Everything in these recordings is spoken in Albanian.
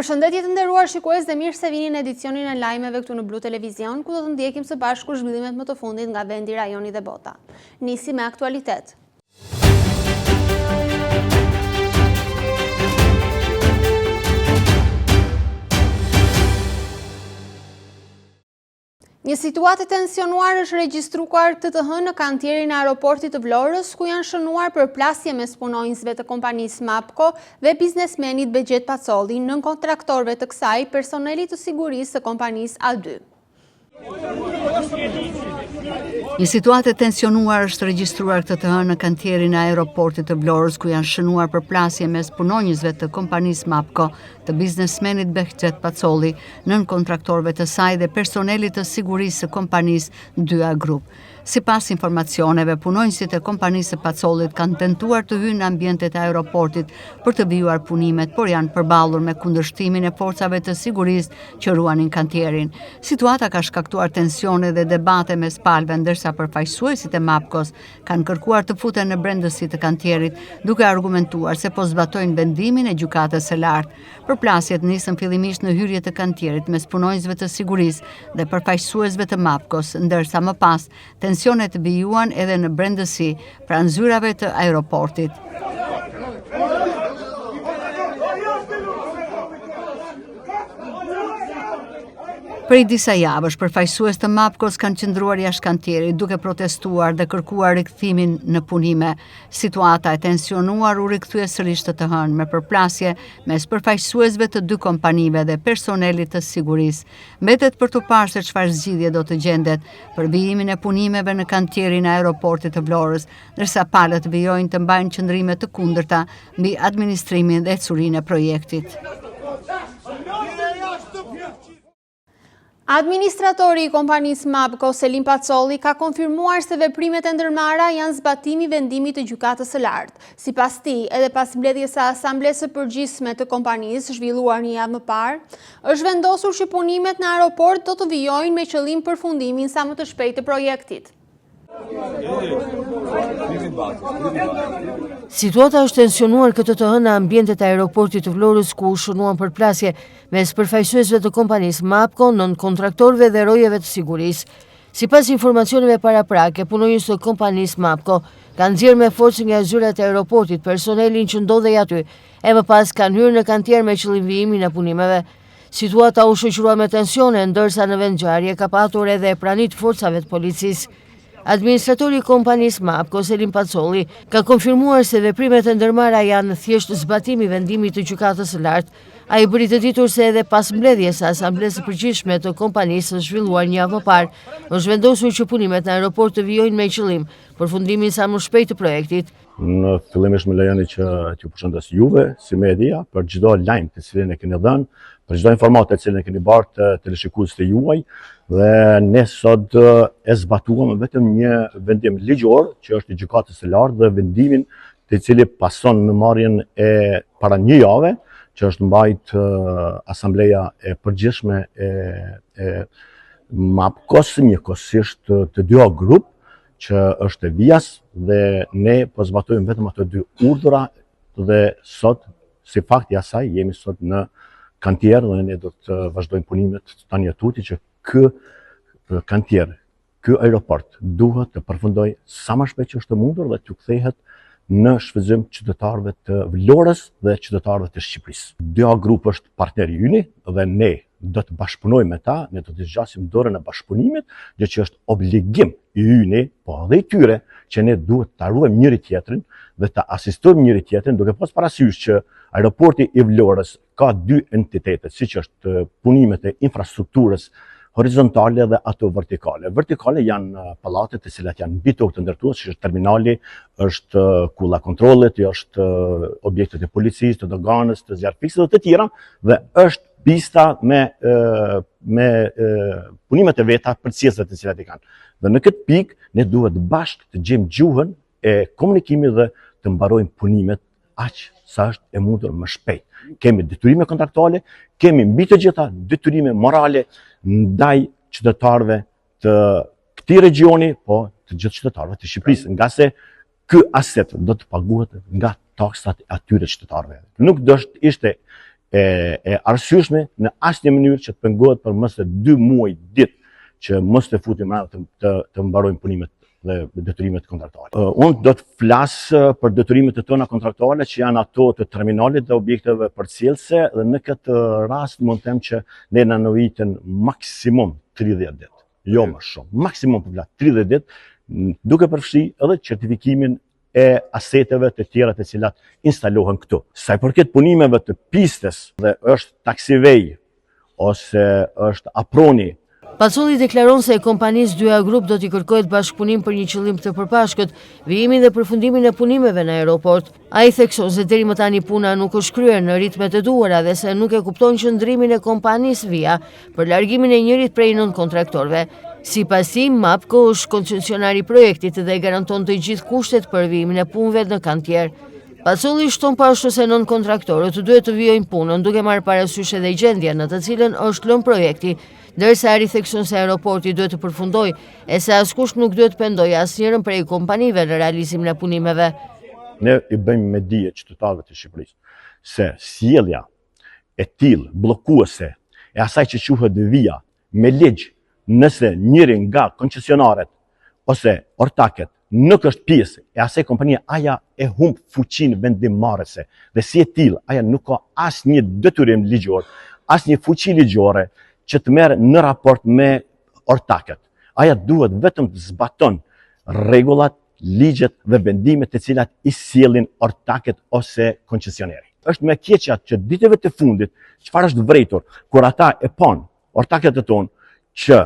Përshëndetje të nderuar shikues dhe mirë se vini në edicionin e lajmeve këtu në Blu Televizion, ku do të ndjekim së bashku zhvillimet më të fundit nga vendi, rajoni dhe bota. Nisi me aktualitet. Një situatë tensionuar është regjistruar të në kantierin e aeroportit të Vlorës, ku janë shënuar përplasje mes punonjësve të kompanisë MAPCO dhe biznesmenit Begjet Pacolli, nën kontraktorëve të kësaj, personelit të sigurisë të kompanisë A2. Një situatë tensionuar është regjistruar këtë të hënë në kantierin e aeroportit të Vlorës, ku janë shënuar përplasje mes punonjësve të kompanisë MAPCO, të biznesmenit Begjet Pacolli, nën kontraktorëve të saj dhe personelit të sigurisë të kompanisë 2A Group. Sipas informacioneve, punonjësit e kompanisë së Pacollit kanë tentuar të hyjnë në ambientet e aeroportit për të vijuar punimet, por janë përballur me kundërshtimin e forcave të sigurisë që ruanin kantierin. Situata ka shkaktuar tensione dhe debate mes palëve, ndërsa përfaqësuesit e MAPCO-s kanë kërkuar të futen në brendësi të kantierit, duke argumentuar se po zbatojnë vendimin e gjykatës së lartë. Përplasjet nisën fillimisht në hyrje të kantierit mes punonjësve të sigurisë dhe përfaqësuesve të MAPCO-s, ndërsa më pas tensionet vijuan edhe në brendësi pranë zyrave të aeroportit. Prej disa javësh, përfaqësues të MAPCO-s kanë qëndruar jashtë kantierit duke protestuar dhe kërkuar rikthimin në punime. Situata e tensionuar u rikthye sërish të hënë me përplasje mes përfaqësuesve të dy kompanive dhe personelit të sigurisë. Mbetet për të parë se çfarë zgjidhje do të gjendet për vijimin e punimeve në kantierin e aeroportit të Vlorës, ndërsa palët vijojnë të mbajnë qëndrime të kundërta mbi administrimin dhe ecurinë e projektit. Administratori i kompanisë MAPCO, Selim Pacolli, ka konfirmuar se veprimet e ndërmarra janë zbatimi vendimit të gjykatës së lartë. Sipas tij, edhe pas mbledhjes së asamblesë së përgjithshme të kompanisë zhvilluar një javë më parë, është vendosur që punimet në aeroport do të vijojnë me qëllim përfundimin sa më të shpejtë të projektit. Situata është tensionuar këtë të hënë në ambientet e aeroportit të Vlorës, ku u shënuan përplasje mes përfaqësuesve të kompanisë MAPCO, nën kontraktorëve dhe rojeve të sigurisë. Sipas informacioneve paraprake, punonjës të kompanisë MAPCO kanë nxjerrë me forcë nga zyrat e aeroportit personelin që ndodhej aty, e më pas kanë hyrë në kantier me qëllim vijimin e punimeve. Situata u shoqërua me tensione, ndërsa në vendngjarje ka patur edhe pranit forcave të policisë. Administratori i kompanisë MAPCO, Selim Pacolli, ka konfirmuar se veprimet e ndërmarra janë thjesht zbatimi vendimit të gjykatës së lartë. Ai bëri të ditur se edhe pas mbledhjes së asamblesë së përgjithshme të kompanisë zhvilluar një javë më parë, është vendosur që punimet në aeroport të vijojnë me qëllim përfundimin sa më shpejt të projektit. Në fillimisht më lejoni që t'ju përshëndes juve si media për çdo lajm të cilin e keni dhënë, për çdo informatë të cilin e keni bërë të teleshikuesit të juaj, dhe ne sot e zbatuam vetëm një vendim ligjor që është i gjykatës së lartë dhe vendimin të cili pason në marrjen e para një jave, që është mbajt asambleja e përgjithshme e MAPCO-s, njëkohësisht të 2A Group, që është e vijas, dhe ne po zbatojmë vetëm ato dy urdhra dhe sot, si fakt i asaj, jemi sot në kantier dhe ne do të vazhdojmë punimet tani tuti që ky kantier, ky aeroport duhet të përfundoj sa më shpejt që është mundur dhe të kthehet në shfrytëzim qytetarëve të Vlorës dhe qytetarëve të Shqipërisë. 2A Group është partneri ynë dhe ne do të bashkëpunojmë me ta, ne do të zgjasim dorën e bashkëpunimit, gjë që është obligim i ynë, po edhe i tyre, që ne duhet ta ruajmë njëri tjetrin dhe ta asistojmë njëri tjetrin, duke pas parasysh që aeroporti i Vlorës ka dy entitete, siç është punimet e infrastrukturës horizontale dhe ato vertikale. Vertikale janë pallatet të cilat janë mbi tokë të ndërtuara, si është terminali, është kulla kontrollit, është objektet e policisë, të doganës, të zjarrfiksit dhe të tjera, dhe është pista me punimet e veta për cilësitë të cilat i kanë. Dhe në këtë pikë ne duhet bashkë të gjejmë gjuhën e komunikimit dhe të mbarojmë punimet aq sa është e mundur më shpejt. Kemi detyrime kontraktuale, kemi mbi të gjitha detyrime morale ndaj qytetarëve të këtij regioni, po të gjithë qytetarëve të Shqipërisë, nga se ky aset do të paguhet nga taksat e atyre qytetarëve. Nuk do ishte e arsyeshme në asnjë mënyrë që të pengohet për më se 2 muaj ditë që mos të futim të mbarojmë punimet dhe detyrimet kontraktore. Unë do të flas për detyrimet e tona kontraktore që janë ato të terminalit dhe objekteve përcjellse, dhe në këtë rast mund të them që ne na novitën maksimum 30 ditë, jo më shumë, maksimum 30 ditë, duke përfshi edhe certifikimin e aseteve të tjera të cilat instalohen këtu. Sa i përket punimeve të pistes dhe është taksivej ose është aproni, Pacolli deklaron se kompanisë 2A Group do t'i kërkohet bashkëpunim për një qëllim të përpashkët, vijimin dhe përfundimin e punimeve në aeroport. Ai thekson se deri më tani puna nuk është kryer në ritmet e duhura dhe se nuk e kupton qëndrimin e kompanisë Via për largimin e njërit prej nën-kontraktorëve. Sipas tij, MAPCO është koncesionari i projektit dhe garanton të gjithë kushtet për vijimin e punëve në kantier. Pacolli shton pashtu se nën-kontraktorët duhet të vijojnë punën duke marrë parasysh edhe gjendjen në të cilën është lënë projekti, ndërsa ai thekson se aeroporti duhet të përfundojë e se askush nuk duhet të pendojë asnjërin prej kompanive në realizimin e punimeve. Ne i bëjmë me dije qytetarëve të Shqipërisë se sjellja e tillë bllokuese e asaj që quhet Via me ligj, nëse njëri nga koncesionarët ose ortaket nuk është pjesë e asaj kompanie, aja e humb fuqinë vendimmarrëse dhe si e tillë aja nuk ka asnjë detyrim ligjor, asnjë fuqi ligjore që të merr në raport me ortaket. Aja duhet vetëm të zbaton rregullat, ligjet dhe vendimet të cilat i sjellin ortaket ose koncesioneri. Është me keqja që ditëve të fundit, çfarë është vërejtur, kur ata e pon ortaket e tonë që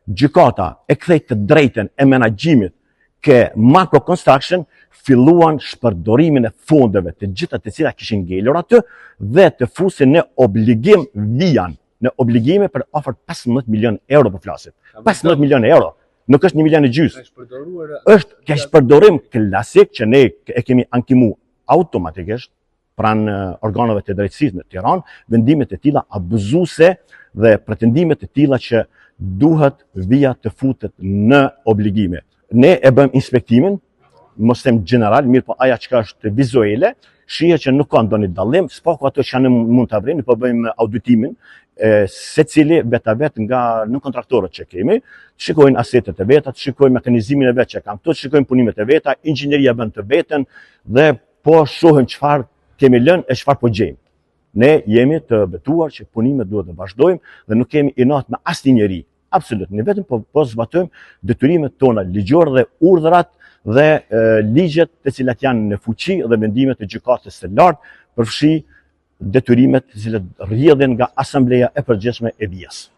gjykata e kthej të drejtën e menaxhimit ke MAPCO Construction, filluan shpërdorimin e fondeve të gjitha të cilat kishin ngelur aty dhe të fusin në obligim Vian, në obligime për afër 15 milion euro për flasit. 15 milion euro, nuk është 1,5 milion. Është keqpërdorim klasik që ne e kemi ankimu automatikisht pranë organeve të drejtësisë në Tiranë, vendimet e tilla abuzuese dhe pretendimet e tilla që duhet Via të futet në obligime. Ne e bëjmë inspektimin, mos them general, mirë po aja çka është vizuele, shihet që nuk ka ndonjë dallim, spaku ato që mund ta vrinë, po bëjmë auditimin secili vetë nga nën-kontraktorët që kemi, shikojnë asetet e veta, shikojnë mekanizmin e vet që kanë këtu, shikojnë punimet e veta, inxhinieria bën të vetën dhe po shohim çfarë kemi lënë e çfarë po gjejmë. Ne jemi të betuar që punimet duhet të vazhdojmë dhe nuk kemi inat me asnjë njeri. Absolutisht, ne vetëm po zbatojmë detyrimet tona ligjore dhe urdhrat dhe ligjet të cilat janë në fuqi dhe vendimet e gjykatës së lartë, përfshi detyrimet të cilat rrjedhin nga Asambleja e Përgjithshme e Vias.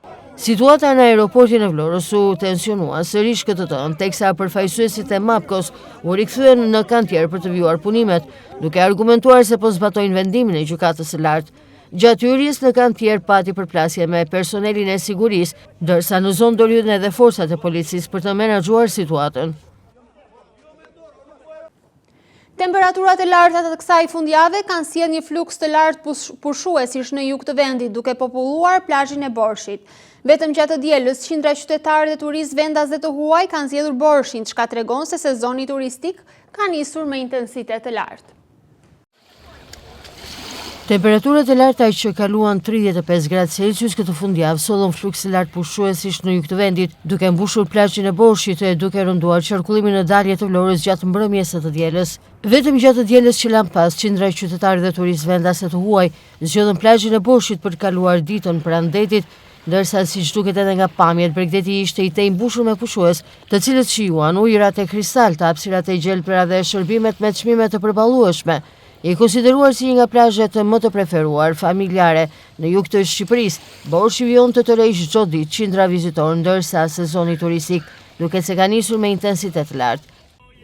Situata në aeroportin e Vlorës u tensionua sërish këtë tonë, teksa përfaqësuesit e MAPCO-s u rikthyen në kantier për të vijuar punimet, duke argumentuar se po zbatojnë vendimin e gjykatës së lartë. Gjatë hyrjes në kantier pati përplasje me personelin e sigurisë, ndërsa në zonë dolyen edhe forcat e policisë për të menaxhuar situatën. Temperaturat e larta të kësaj fundjave kanë sjellë një fluks të lartë pushuesish në jug të vendit, duke populluar plazhin e Borshit. Vetëm gjatë dielës, qindra qytetarë dhe turistë vendas dhe të huaj kanë zgjedhur Borshin, çka tregon se sezoni turistik ka nisur me intensitet të lartë. Temperaturat e larta që kaluan 35 gradë Celsius këtë fundjavë sollën fluks të lartë pushuesish në jug të vendit, duke mbushur plazhin e Borshit e duke rënduar qarkullimin në dalje të Vlorës gjatë mbrëmjes së të dielës. Vetëm gjatë dielës që lan pas, qindra qytetarë dhe turistë vendas të huaj zgjodhen plazhin e Borshit për të kaluar ditën pranë detit, ndërsa siç duket edhe nga pamjet, Bregdeti ishte i tej mbushur me pushues, të cilët shijuan ujërat e kristal, hapësirat e gjelpra dhe shërbimet me çmime të përballueshme. I konsideruar si një nga plazhet më të preferuar familjare në jug të Shqipërisë, Borshi vijon të tërheqë çdo ditë qindra vizitorë, ndërsa sezoni turistik duket se ka nisur me intensitet të lartë.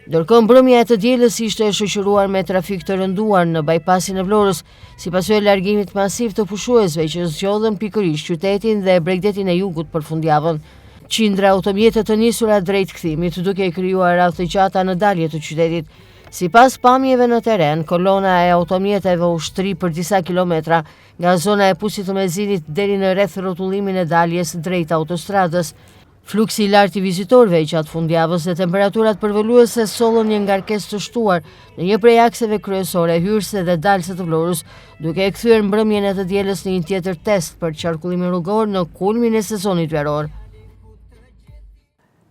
Ndërkohë mbrëmja e të dielës ishte e shoqëruar me trafik të rënduar në bypassin e Vlorës, si pasojë e largimit masiv të pushuesve që zgjodhen pikërisht qytetin dhe Bregdetin e Jugut për fundjavën. Qindra automjete të nisura drejt kthimit, duke krijuar radhë të gjata në dalje të qytetit. Sipas pamjeve në teren, kolona e automjeteve u shtri për disa kilometra nga zona e Pusit të Mezinit deri në rreth rrotullimin e daljes drejt autostradës. Fluksi i lartë i vizitorëve gjatë fundjavës dhe temperaturat përvoluese sollën një ngarkesë të shtuar në një prej akseve kryesore hyrëse dhe dalëse të Vlorës, duke e kthyer mbrëmjen e të dielës në një tjetër test për qarkullimin rrugor në kulmin e sezonit veror.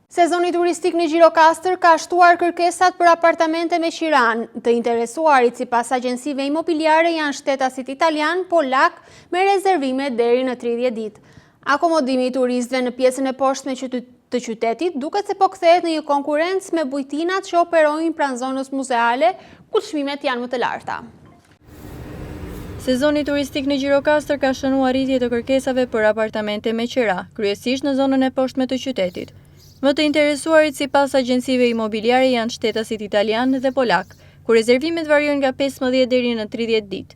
Sezoni turistik në Gjirokastër ka shtuar kërkesat për apartamente me qiran. Të interesuarit sipas agjensive imobiliare janë shtetasit italian, polak me rezervime deri në 30 ditë. Akomodimi i turistëve në pjesën e poshtme të qytetit duket se po kthehet në një konkurrencë me bujtinat që operojnë pranë zonës muzeale, ku çmimet janë më të larta. Sezoni turistik në Gjirokastër ka shënuar rritje të kërkesave për apartamente me qira, kryesisht në zonën e poshtme të qytetit. Më të interesuarit sipas agjensive imobiliare janë shtetasit italian dhe polak, ku rezervimet variojnë nga 15 deri në 30 ditë.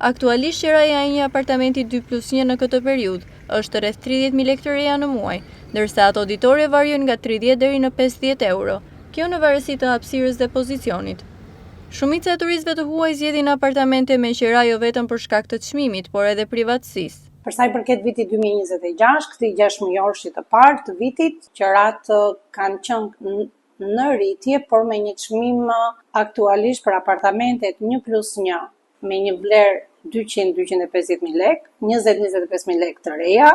Aktualisht qiraja e një apartamenti 2+1 në këtë periudhë është rreth 30.000 lekë të reja në muaj, ndërsa ato auditore variojnë nga 30 deri në 50 euro, kjo në varësi të hapësirës dhe pozicionit. Shumica e turistëve të huaj zgjedhin apartamente me qira jo vetëm për shkak të çmimit, por edhe privatësisë. Për sa i përket vitit 2026, këtij 6 muajorshi të parë të vitit, qerat kanë qenë në rritje, por me një çmim aktualisht për apartamentet 1+1 me një vlerë 200-250.000 lekë, 20-25.000 lekë të reja,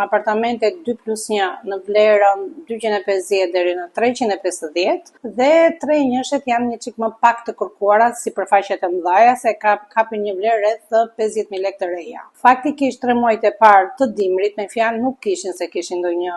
apartamentet 2+1 në vlerën 250 deri në 350 dhe 3 njëshet janë një çik më pak të kërkuara si përfaqet e mëdhaja se kapin një vlerë rreth 50.000 lekë të reja. Faktikisht 3 muajt e parë të dimrit me fjalë nuk kishin ndonjë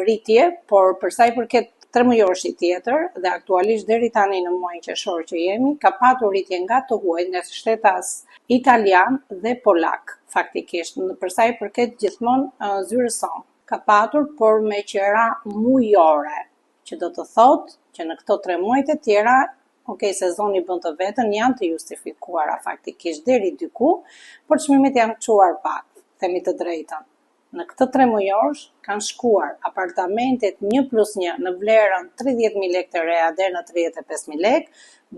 rritje, por për sa i përket 3 muajorshi tjetër dhe aktualisht deri tani në muajin qershor që jemi, ka patur rritje nga të huajt nga shtetas italian dhe polak, faktikisht, për sa i përket gjithmonë zyrës son. Ka patur, por me qira mujore, që do të thotë që në këto 3 muajt e tjera, sezoni bën të vetën, janë të justifikuara faktikisht deri diku, por çmimet janë çuar pak, themi të drejtën. Në këtë 3 muajorsh kanë shkuar apartamentet 1+1 në vlerën 30.000 lekë të reja deri në 35.000 lekë,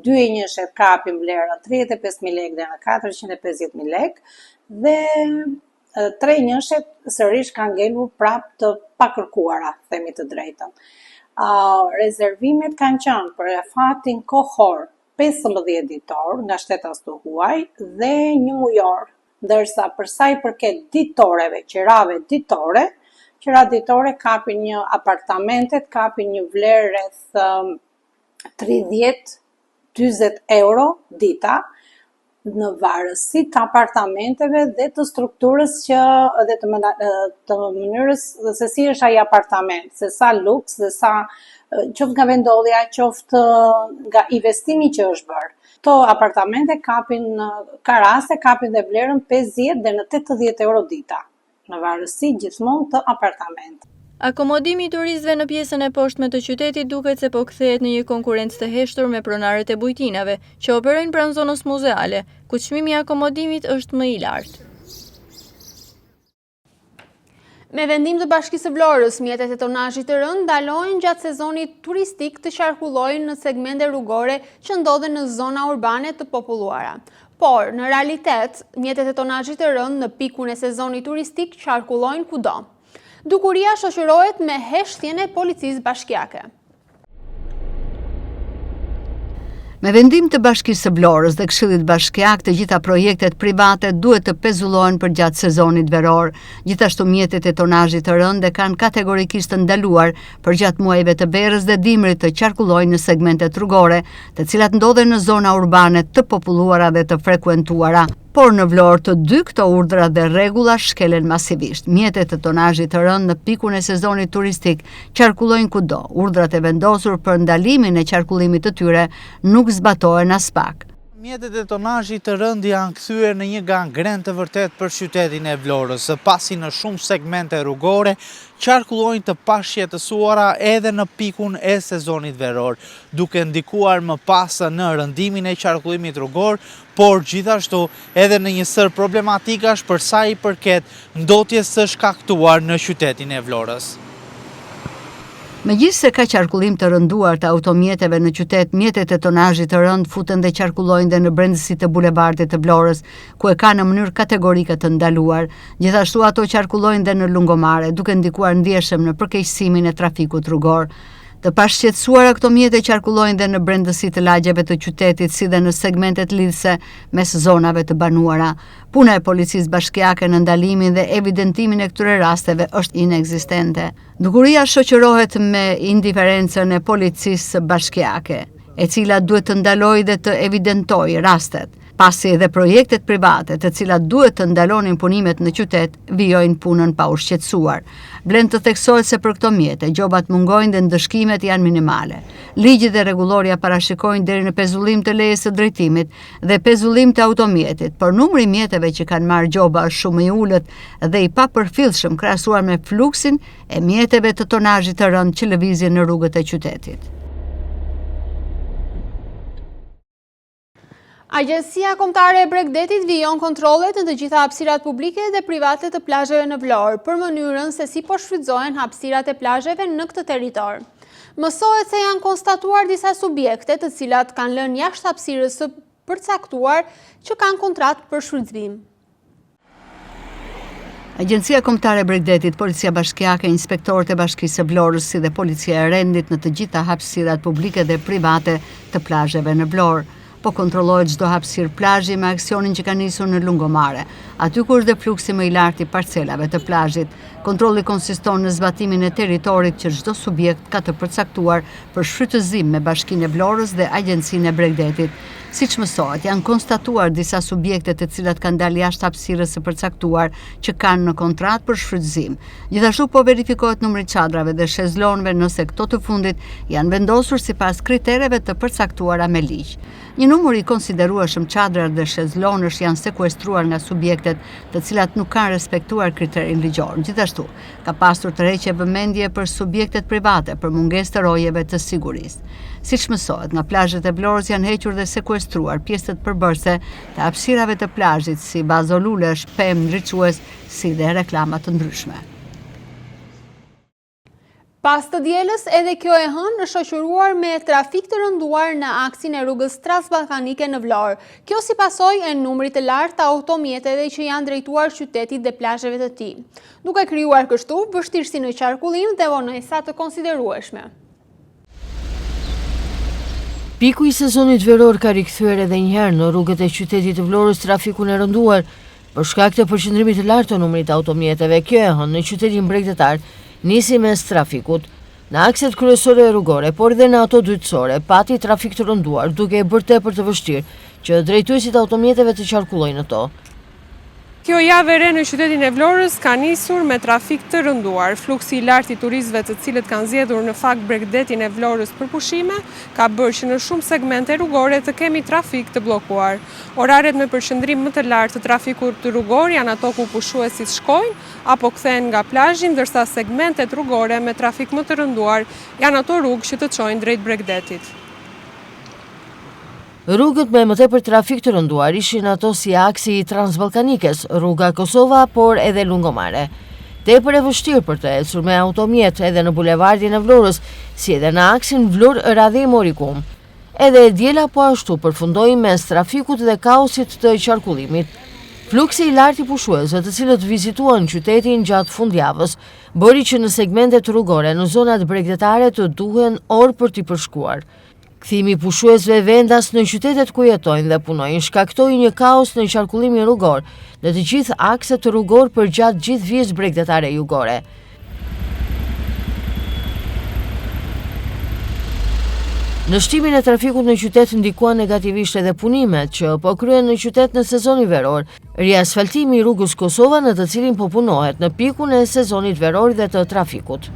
2 njëshet kapin vlerën 35.000 lekë deri në 450.000 lekë dhe 3 njëshet sërish kanë ngelur prapë të pakërkuara, themi të drejtën. Rezervimet kanë qenë për fatin kohor 15 ditor nga shtetas të huaj dhe 1 mujor. Ndërsa për sa i përket ditoreve, qirave ditore, qira ditore kapin një apartamentet, kapin një vlerë rreth 30-40 euro dita, në varësi të apartamenteve dhe të strukturës dhe të mënyrës dhe se si është ai apartament, se sa luks, se sa qoftë nga vendodhja, qoftë nga investimi që është bërë. Këto apartamente ka raste kapin dhe vlerën 50 dhe në 80 euro dita, në varësi gjithmonë të apartament. Akomodimi i turistëve në pjesën e poshtme të qytetit duket se po kthehet në një konkurrencë të heshtur me pronarët e bujtinave, që operojnë pranë zonës muzeale, ku çmimi i akomodimit është më i lartë. Me vendim të Bashkisë së Vlorës, mjetet e tonazhit të rënd ndalojnë gjatë sezonit turistik të qarkullojnë në segmente rrugore që ndodhen në zona urbane të populluara. Por, në realitet, mjetet e tonazhit të rënd në pikun e sezonit turistik qarkullojnë kudo. Dukuria shoqërohet me heshtjen e policisë bashkiake. Me vendim të Bashkisë së Vlorës dhe Këshillit Bashkiak, të gjitha projektet private duhet të pezullohen për gjatë sezonit veror. Gjithashtu mjetet e tonazhit të rënd kanë kategorikisht të ndaluar për gjatë muajve të verës dhe dimrit të qarkullojnë në segmentet rrugore, të cilat ndodhen në zona urbane të populluara dhe të frekuentuara. Por në Vlorë të dy këto urdhra dhe rregulla shkelen masivisht. Mjetet e tonazhit të rënd në pikun e sezonit turistik qarkullojnë kudo. Urdhrat e vendosur për ndalimin e qarkullimit të tyre nuk zbatohen as pak. Mjetet e tonazhit të rënd janë kthyer në një gangren të vërtet për qytetin e Vlorës, pasi në shumë segmente rrugore qarkullojnë të pashjetësuara edhe në pikun e sezonit veror, duke ndikuar më pas në rëndimin e qarkullimit rrugor, por gjithashtu edhe në një sër problematikash për sa i përket ndotjes së shkaktuar në qytetin e Vlorës. Megjithse ka qarkullim të rënduar të automjeteve në qytet, mjetet e tonazhit të rënd futen dhe qarkullojnë dhe në brendësi të bulevardit të Vlorës, ku e ka në mënyrë kategorike të ndaluar. Gjithashtu ato qarkullojnë dhe në lungomare, duke ndikuar ndjeshëm në përkeqësimin e trafikut rrugor. Të pashqetësuara këto mjete qarkullojnë dhe në brendësi të lagjeve të qytetit, si dhe në segmentet lidhëse mes zonave të banuara. Puna e policisë bashkiake në ndalimin dhe evidentimin e këtyre rasteve është inekzistente. Dukuria shoqërohet me indiferencën e policisë bashkiake, e cila duhet të ndalojë dhe të evidentojë rastet, pasi edhe projektet private, të cilat duhet të ndalonin punimet në qytet, vijojnë punën pa u shqetësuar. Vlen të theksohet se për këto mjete, gjobat mungojnë dhe ndëshkimet janë minimale. Ligji dhe rregulloria parashikojnë deri në pezullim të lejes së drejtimit dhe pezullim të automjetit, por numri i mjeteve që kanë marrë gjoba është shumë i ulët dhe i papërfillshëm krahasuar me fluksin e mjeteve të tonazhit të rënd që lëvizjen në rrugët e qytetit. Agjencia Kombëtare e Bregdetit vijon kontrollet në të gjitha hapësirat publike dhe private të plazheve në Vlorë për mënyrën se si po shfrytëzohen hapësirat e plazheve në këtë territor. Mësohet se janë konstatuar disa subjekte të cilat kanë lënë jashtë hapësirës së përcaktuar që kanë kontratë për shfrytëzim. Agjencia Kombëtare e Bregdetit, Policia Bashkiake, inspektorët e Bashkisë së Vlorës si dhe Policia e Rendit në të gjitha hapësirat publike dhe private të plazheve në Vlorë. Po kontrollohet çdo hapësirë plazhi me aksionin që ka nisur në lungomare, aty ku është dhe fluksi më i lartë i parcelave të plazhit. Kontrolli konsiston në zbatimin e territorit që çdo subjekt ka të përcaktuar për shfrytëzim me Bashkinë e Vlorës dhe Agjencinë e Bregdetit. Siç mësohet, janë konstatuar disa subjekte të cilat kanë dalë jashtë hapësirës së përcaktuar që kanë në kontratë për shfrytëzim. Gjithashtu po verifikohet numri i çadrave dhe shezlonëve nëse këto të fundit janë vendosur sipas kritereve të përcaktuara me ligj. Një numër i konsiderueshëm çadrar dhe shezlonësh janë sekuestruar nga subjektet të cilat nuk kanë respektuar kriterin ligjor. Gjithashtu, ka pasur tërheqje vëmendje për subjektet private për mungesë të rojeve të sigurisë. Siç mësohet, nga plazhet e Vlorës janë hequr dhe sekuestruar pjesët përbërëse të hapësirave të plazhit si bazë lulesh, pemë, ndriçues, si dhe reklama të ndryshme. Pas të dielës, edhe kjo e hënë është shoqëruar me trafik të rënduar në aksin e rrugës transballkanike në Vlorë. Kjo si pasojë e numrit të lartë të automjeteve që janë drejtuar qytetit dhe plazheve të tij, duke krijuar kështu vështirësi në qarkullim dhe vonesa të konsiderueshme. Piku i sezonit veror ka rikthyer edhe një herë në rrugët e qytetit të Vlorës trafikun e rënduar për shkak të përqendrimit të lartë të numrit të automjeteve. Kjo e hënë në qytetin bregdetar nisi mes trafikut në akset kryesore e rrugore, por dhe në ato dytësore, pati trafik të rënduar, duke e bërë tepër të vështirë që drejtuesit e automjeteve të qarkullojnë ato. Kjo javë e re në qytetin e Vlorës ka nisur me trafik të rënduar. Fluksi i lartë i turistëve të cilët kanë zgjedhur në fakt Bregdetin e Vlorës për pushime ka bërë që në shumë segmente rrugore të kemi trafik të bllokuar. Oraret me përqendrim më të lartë të trafikut të rrugor janë ato ku pushuesit shkojnë apo kthehen nga plazhi, ndërsa segmentet rrugore me trafik më të rënduar janë ato rrugë që të çojnë drejt Bregdetit. Rrugët me më tepër trafik të rënduar ishin ato si aksi i Transballkanikës, rruga Kosova, por edhe lungomare. Tepër e vështirë për të ecur me automjet edhe në bulevardin e Vlorës, si edhe në aksin Vlorë-Radhej-Morikum. Edhe diela po ashtu përfundoi mes trafikut dhe kaosit të qarkullimit. Fluksi i lartë i pushuesve të cilët vizituan qytetin gjatë fundjavës bëri që në segmentet rrugore në zonat bregdetare të duhen orë për t'i përshkuar. Kthimi i pushuesve vendas në qytetet ku jetojnë dhe punojnë shkaktoi një kaos në qarkullimin rrugor në të gjithë akset rrugor përgjatë gjithë vijës bregdetare jugore. Në shtimin e trafikut në qytet ndikuan negativisht edhe punimet që po kryen në qytet në sezonin veror, riasfaltimi i rrugës Kosova në të cilin po punohet në pikun e sezonit veror dhe të trafikut.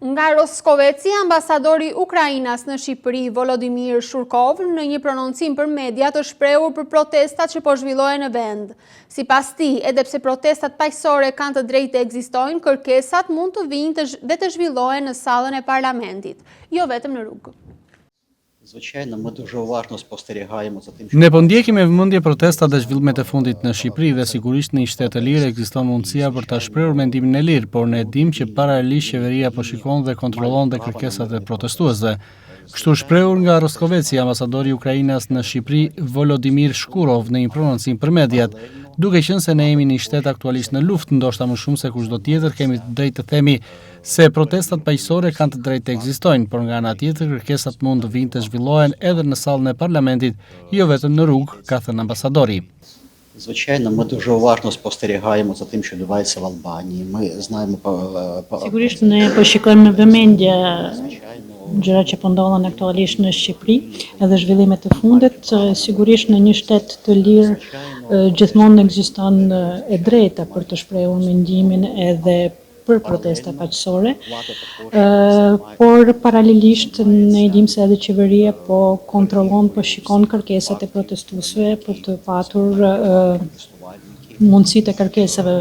Nga Roskoveci, ambasadori Ukrainas në Shqipëri, Volodimir Shurkov, në një prononcim për media të shprehur për protestat që po zhvillohen në vend. Sipas tij, edhe pse protestat paqësore kanë të drejtë të ekzistojnë, kërkesat mund të vinë dhe të zhvillohen në sallën e parlamentit, jo vetëm në rrugë. Ne po ndjekim me vëmendje protestat dhe zhvillimet e fundit në Shqipëri dhe sigurisht në një shtet të lirë ekziston mundësia për ta shprehur mendimin e lirë, por ne dimë që paralelisht qeveria po shikon dhe kontrollon dhe kërkesat e protestuesve. Kështu shprehur nga Roskoveci, ambasadori i Ukrainës në Shqipëri, Volodimir Shkurov, në një prononcim për mediat, duke qenë se ne jemi një shtet aktualisht në luftë, ndoshta më shumë se kushdo tjetër, kemi të drejtë të themi se protestat paqësorë kanë të drejtë të ekzistojnë, por nga ana tjetër kërkesat mund të vinë të zhvillohen edhe në sallën e parlamentit, jo vetëm në rrugë, ka thënë ambasadori. Звичайно, ми дуже уважно спостерігаємо за тим, що відбувається в Албанії. Ми знаємо Sigurisht ne po shikojmë me vëmendje gjërat që po ndodhen aktualisht në Shqipëri, edhe zhvillimet e fundit. Sigurisht në një shtet të lirë gjithmonë ekziston e drejta për të shprehur mendimin edhe për protesta paqësore, por paralelisht ne dim se edhe qeveria po kontrollon, po shikon kërkesat e protestuesve për të patur mundësitë e kërkesave,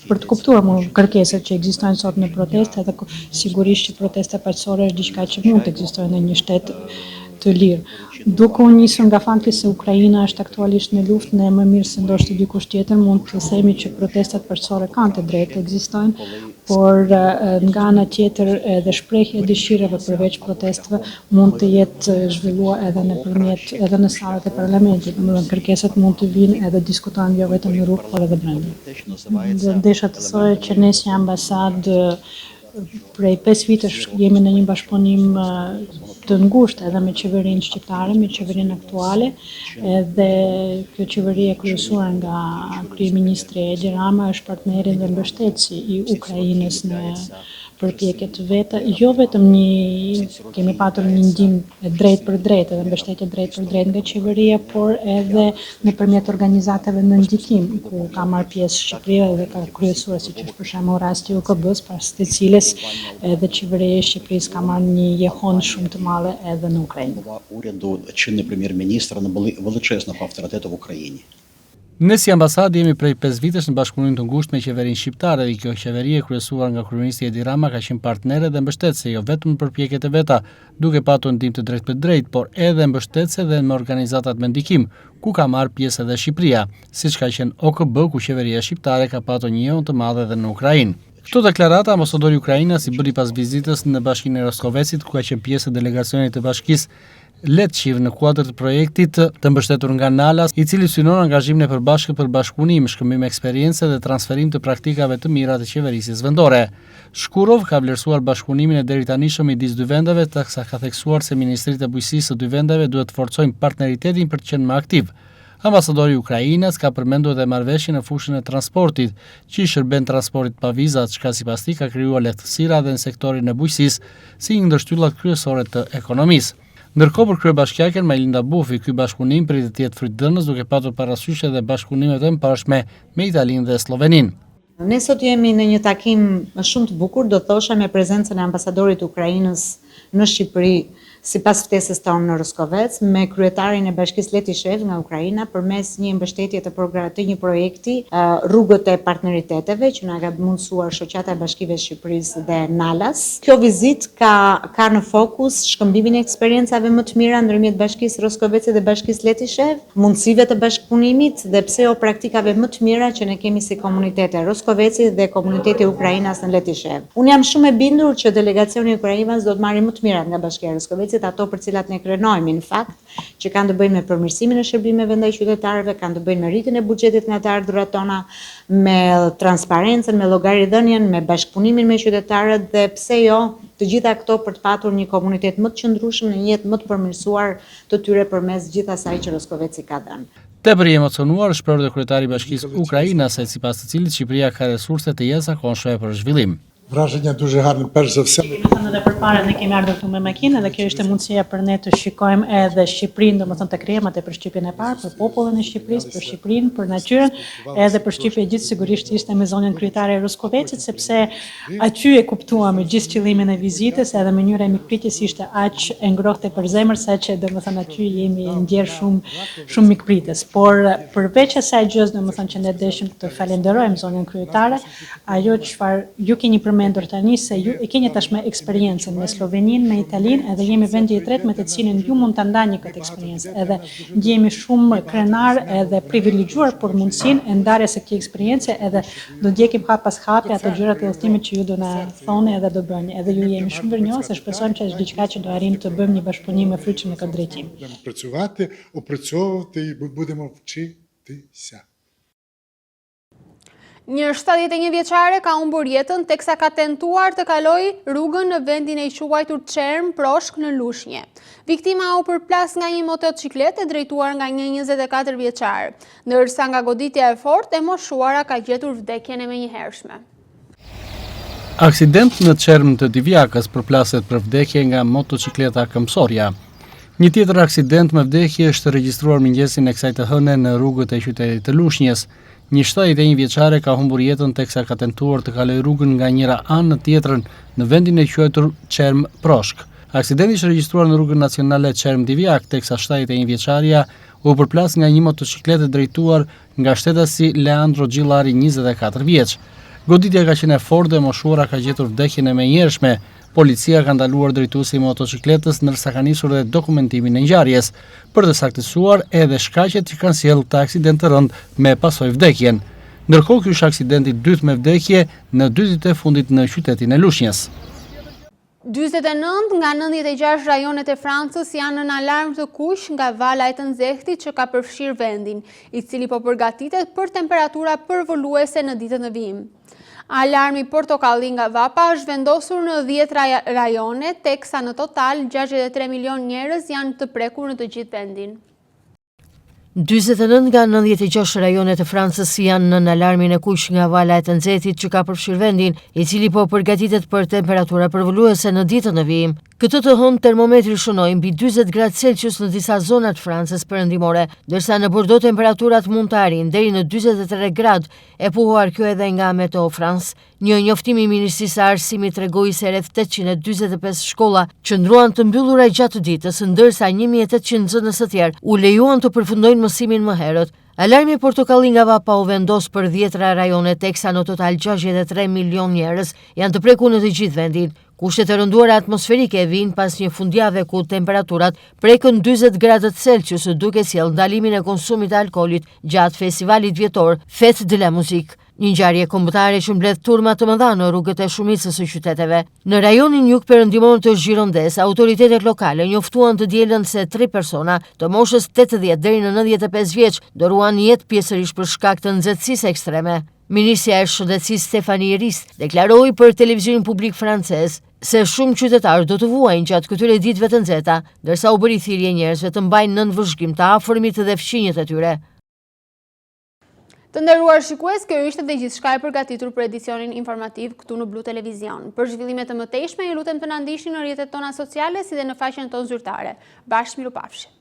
për të kuptuar kërkesat që ekzistojnë sot në protestë, edhe sigurisht që protesta paqësore është diçka që mund të ekzistojë në një shtet të lirë. Duke u nisur nga fakti se Ukraina është aktualisht në luftë, ne më mirë se ndoshta dikush tjetër mund të themi që protestat paqësore kanë të drejtë të ekzistojnë, por nga ana tjetër edhe shprehja e dëshirave përveç protestave mund të jetë zhvilluar edhe edhe në sallat e parlamentit. Domethënë kërkesat mund të vinë edhe diskutohen jo vetëm në rrugë, por edhe brenda. Desha të thoj që ne si ambasadë prej 5 vitesh jemi në një bashkëpunim të ngushtë edhe me qeverinë shqiptare, me qeverinë aktuale, edhe kjo qeveri e kryesuar nga kryeministri Edi Rama është partneri dhe mbështetësi i Ukrainës në përpjekjet të veta, jo vetëm kemi patur një ndihmë drejt për drejt edhe mbështetje drejt për drejt nga qeveria, por edhe nëpërmjet organizatave në ndikim, ku ka marrë pjesë Shqipëria dhe ka kryesuar, siç është për shembull rasti i UKB-s, pas të cilës edhe qeveria e Shqipërisë ka marrë një jehon shumë të madhe edhe në Ukrainë. Уряду чинний прем'єр-міністр були величезного авторитету в Україні. Ne si ambasadë jemi prej 5 vitesh në bashkëpunim të ngushtë me qeverinë shqiptare dhe kjo qeveri e kryesuar nga kryeministri Edi Rama ka qenë partnere dhe mbështetëse jo vetëm në përpjekjet e veta, duke patur ndihmë të drejtë për drejtë, por edhe mbështetëse dhe me organizatat me ndikim, ku ka marrë pjesë edhe Shqipëria, siç ka qenë OKB, ku qeveria shqiptare ka patur një jehon të madh edhe në Ukrainë. Këto deklarata ambasadori i Ukrainës i bëri pas vizitës në bashkinë e Roskovecit, ku ka qenë pjesë e delegacionit të bashkisë Letçiv në kuadër të projektit të mbështetur nga Nalas, i cili synon angazhimin e përbashkët për bashkëpunim, shkëmbim eksperiencë dhe transferim të praktikave të mira të qeverisjes vendore. Shkurov ka vlerësuar bashkëpunimin e deritanishëm midis dy vendeve, sa ka theksuar se ministritë e bujqësisë së dy vendeve duhet të forcojnë partneritetin për të qenë më aktiv. Ambasadori i Ukrainës ka përmendur edhe marrëveshjen në fushën e transportit, që i shërben transportit pa vizat, çka sipas tij ka krijuar lehtësira edhe në sektorin e bujqësisë, si një ndër shtyllat kryesore të ekonomisë. Ndërkohë për kryebashkiaken Majlinda Bufi, ky bashkëpunim pritet të jetë frytëdhënës duke patur parasysh edhe bashkëpunimet e mëparshme me Italinë dhe Sloveninë. Ne sot jemi në një takim shumë të bukur, do thosha me prezencën e ambasadorit të Ukrainës në Shqipëri, sipas ftesës tonë në Roskovec, me kryetarin e Bashkisë Letishev nga Ukraina përmes një mbështetje të një projekti rrugët e partneriteteve që na ka mundësuar Shoqata e Bashkive të Shqipërisë dhe Nalas. Kjo vizitë ka në fokus shkëmbimin e eksperiencave më të mira ndërmjet Bashkisë Roskovecit dhe Bashkisë Letishev, mundësive të bashkëpunimit dhe pse jo praktikave më të mira që ne kemi si komunitete Roskovecit dhe komuniteti Ukrainas në Letishev. Unë jam shumë e bindur që delegacioni i Ukrainës do të marrë më të mirat nga Bashkia e Roskovecit, ato për cilat ne krenojmë në fakt, që kanë të bëjnë me përmirësimin e shërbimeve ndaj qytetarëve, kanë të bëjnë me rritjen e buxhetit nga të ardhurat tona, me transparencën, me llogaridhënien, me bashkëpunimin me qytetarët dhe pse jo, të gjitha këto për të patur një komunitet më të qëndrueshëm në një jetë më të përmirësuar të tyre përmes gjithë asaj që Roskoveci ka dhënë. Tepër i emocionuar është shprehur kryetari i Bashkisë Ukrainase, sipas të cilit Shqipëria ka resurse të jashtëzakonshme për zhvillim. Wrażenia duże garne persh za все. Edhe përpara ne kemi ardhur këtu me makinë dhe kjo ishte mundësia për ne të shikojmë edhe Shqipërinë, domethënë të krijojmë atë përshtypjen e parë për popullin e Shqipërisë, për Shqipërinë, për natyrën, edhe përshtypja gjithë sigurisht ishte me zonën kryetare e Roskovecit, sepse aty e kuptuam gjithë qëllimin e vizitës, edhe mënyra e mikpritjes ishte aq e ngrohtë për zemër saqë domethënë aty jemi ndjer shumë mikpritës. Por përveç asaj gjës domethënë që ne dëshim të falenderojmë zonën kryetare, ajo çfarë ju keni përmendur tani se ju e keni tashmë eksperiencën me Sloveninë, me Italinë, edhe jemi vendi i tretë me të cilin ju mund ta ndani këtë eksperiencë. Edhe ndjehemi shumë krenar edhe privilegjuar për mundësinë e ndarjes së këtij eksperience, edhe do ndjekim hap pas hapi ato gjërat e udhëtimit që ju do na thoni edhe do bëni. Edhe ju jemi shumë mirënjohës, shpresojmë që është diçka që do arrijmë të bëjmë një bashkëpunim me fryqëm në këtë drejtim. Будемо працювати, опрацьовувати і будемо вчитися. Një 71 vjeçare ka humbur jetën teksa ka tentuar të kalojë rrugën në vendin e quajtur Çerm Proshk në Lushnjë. Viktima u përplas nga një motocikletë e drejtuar nga një 24 vjeçar, ndërsa nga goditja e fortë e moshuara ka gjetur vdekjen e menjëhershme. Aksident në Çerm të Divjakës përplaset për vdekje nga motocikleta këmbësorja. Një tjetër aksident me vdekje është regjistruar mëngjesin e kësaj të hëne në rrugët e qytetit të Lushnjës. Një 71 vjeçare ka humbur jetën teksa ka tentuar të kalojë rrugën nga njëra anë në tjetrën në vendin e quajtur Çerm Proshk. Aksidenti është regjistruar në rrugën nacionale Çerm Divjak, teksa 71 vjeçaria u përplas nga një motocikletë drejtuar nga shtetësi Leandro Gjillari, 24 vjeç. Goditja ka qenë e fortë dhe moshuara ka gjetur vdekjen e menjëhershme. Policia ka ndaluar drejtuesi i motocikletës ndërsa ka nisur dhe dokumentimin e ngjarjes për të saktësuar edhe shkaqet që kanë sjellë këtë aksident të rënd me pasojë vdekjen. Ndërkohë ky është aksidenti i dytë me vdekje në 2 ditë e fundit në qytetin e Lushnjës. 49 nga 96 rajonet e Francës janë në alarm të kuq nga vala e të nxehtit që ka përfshirë vendin, i cili po përgatitet për temperatura përvoluese në ditën e vijim. Alarmi portokalli nga vapa është vendosur në 10 rajone, teksa në total 63 milion njerëz janë të prekur në të gjithë vendin. 49 nga 96 rajonet e Francës janë në alarmin e kuq nga vala e të nxehtit që ka përfshirë vendin, i cili po përgatitet për temperatura përvoluese në ditën e vijim. Këtë të hënë termometri shënoi mbi 40 gradë Celsius në disa zona të Francës perëndimore, ndërsa në Bordeaux temperaturat mund të arrijnë deri në 43 gradë, e puhuar kjo edhe nga Meteo France. Një njoftim i Ministrisë së Arsimit tregoi se rreth 845 shkolla qëndruan të mbyllura gjatë ditës, ndërsa 1800 nxënës të tjerë u lejuan të përfundojnë mësimin më herët. Alarmi portokalli nga vapa u vendos për 10 rajone, teksa në total 63 milion njerëz janë të prekur në të gjithë vendin. Kushtet e rënduara atmosferike vijnë pas një fundjavë ku temperaturat prekën 40 gradë Celsius, duke sjellë ndalimin e konsumit të alkoolit gjatë festivalit vjetor Fête de la Musique. Një ngjarje kombëtare që mbledh turma të mëdha në rrugët e shumicës së qyteteve. Në rajonin jug perëndimor të Girondes, autoritetet lokale njoftuan të dielën se 3 persona të moshës 80 deri në 95 vjeç dëruan jetë pjesërisht për shkak të nxehtësisë ekstreme. Ministria e Shëndetësisë Stéphanie Ries deklaroi për televizionin publik francez se shumë qytetarë do të vuajnë gjatë këtyre ditëve të nxehta, ndërsa u bëri thirrje njerëzve të mbajnë nën vëzhgim të afërmit dhe fqinjet e tyre. Të nderuar shikues, kjo ishte dhe gjithçka e përgatitur për edicionin informativ këtu në Blu Televizion. Për zhvillime të mëtejshme, ju lutem të na ndiqni në rrjetet tona sociale si dhe në faqen tonë zyrtare. Bashkë mirupafshim.